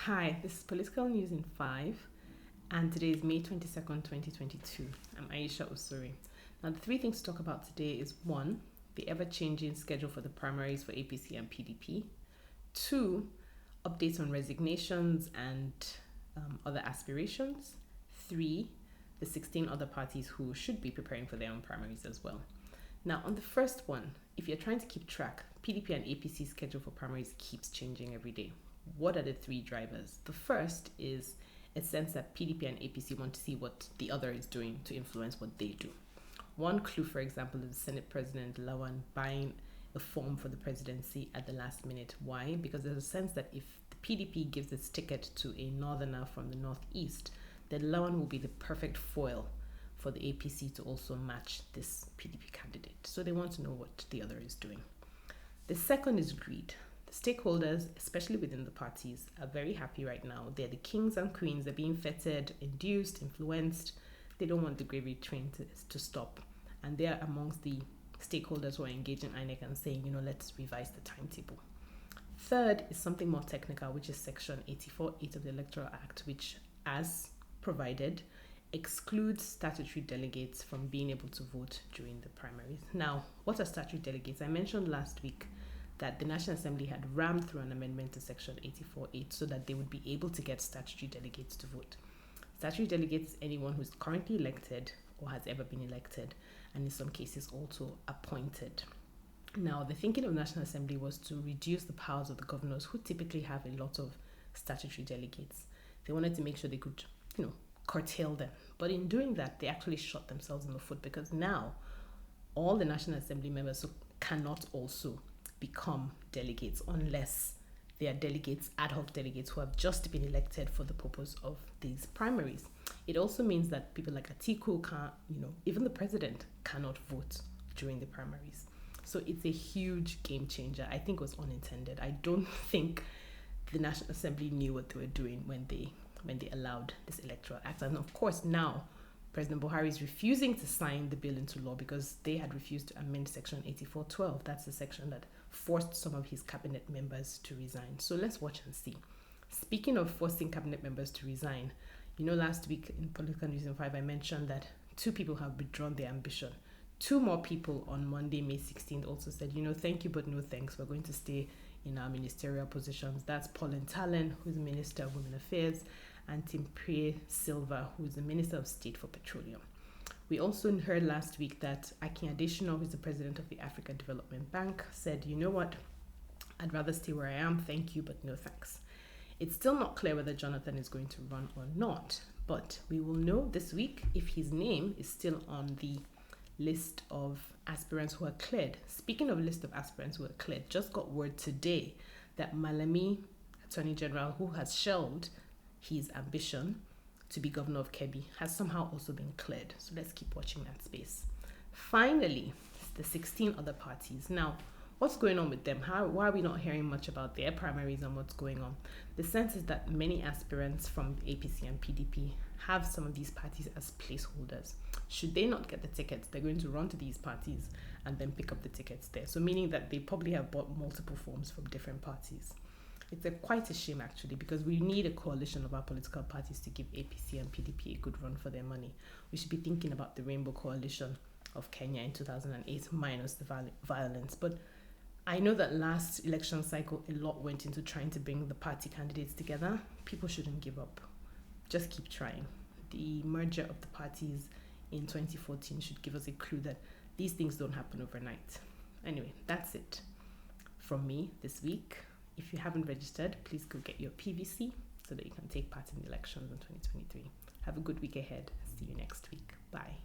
Hi, this is Political News in 5, and today is May 22nd, 2022. I'm Aisha Osuri. Now, the three things to talk about today is 1, the ever-changing schedule for the primaries for APC and PDP. 2, updates on resignations and other aspirations. 3, the 16 other parties who should be preparing for their own primaries as well. Now, on the first one, if you're trying to keep track, PDP and APC schedule for primaries keeps changing every day. What are the three drivers? The first is a sense that PDP and APC want to see what the other is doing to influence what they do. One clue, for example, is Senate President Lawan buying a form for the presidency at the last minute. Why? Because there's a sense that if the PDP gives its ticket to a northerner from the northeast, then Lawan will be the perfect foil for the APC to also match this PDP candidate. So they want to know what the other is doing. The second is greed. The stakeholders, especially within the parties, are very happy right now. They're the kings and queens. They're being feted, induced, influenced. They don't want the gravy train to stop. And they're amongst the stakeholders who are engaging INEC and saying, let's revise the timetable. Third is something more technical, which is Section 84(8) of the Electoral Act, which, as provided, excludes statutory delegates from being able to vote during the primaries. Now, what are statutory delegates? I mentioned last week that the National Assembly had rammed through an amendment to Section 84(8) so that they would be able to get statutory delegates to vote. Statutory delegates is anyone who is currently elected or has ever been elected, and in some cases also appointed. Now, the thinking of the National Assembly was to reduce the powers of the governors, who typically have a lot of statutory delegates. They wanted to make sure they could, curtail them. But in doing that, they actually shot themselves in the foot, because now all the National Assembly members cannot also become delegates unless they are delegates, ad hoc delegates who have just been elected for the purpose of these primaries. It also means that people like Atiku can't, even the president cannot vote during the primaries. So it's a huge game changer. I think it was unintended. I don't think the National Assembly knew what they were doing when they allowed this Electoral Act. And of course now President Buhari is refusing to sign the bill into law because they had refused to amend Section 84(12). That's the section that forced some of his cabinet members to resign. So let's watch and see. Speaking of forcing cabinet members to resign, last week in Political News in 5, I mentioned that 2 people have withdrawn their ambition. 2 more people on Monday, May 16th, also said, thank you, but no thanks. We're going to stay in our ministerial positions. That's Pauline Talon, who's the Minister of Women Affairs, and Timpre Silva, who is the Minister of State for Petroleum. We also heard last week that Akin Adesina, who is the president of the Africa Development Bank, said, I'd rather stay where I am, thank you, but no thanks. It's still not clear whether Jonathan is going to run or not, but we will know this week if his name is still on the list of aspirants who are cleared. Speaking of list of aspirants who are cleared, just got word today that Malami, Attorney General, who has shelved his ambition to be governor of Kebbi, has somehow also been cleared. So let's keep watching that space. Finally, the 16 other parties. Now, what's going on with them? Why are we not hearing much about their primaries and what's going on? The sense is that many aspirants from APC and PDP have some of these parties as placeholders. Should they not get the tickets, they're going to run to these parties and then pick up the tickets there. So meaning that they probably have bought multiple forms from different parties. It's quite a shame, actually, because we need a coalition of our political parties to give APC and PDP a good run for their money. We should be thinking about the Rainbow Coalition of Kenya in 2008 minus the violence. But I know that last election cycle, a lot went into trying to bring the party candidates together. People shouldn't give up. Just keep trying. The merger of the parties in 2014 should give us a clue that these things don't happen overnight. Anyway, that's it from me this week. If you haven't registered, please go get your PVC so that you can take part in the elections in 2023. Have a good week ahead. See you next week. Bye.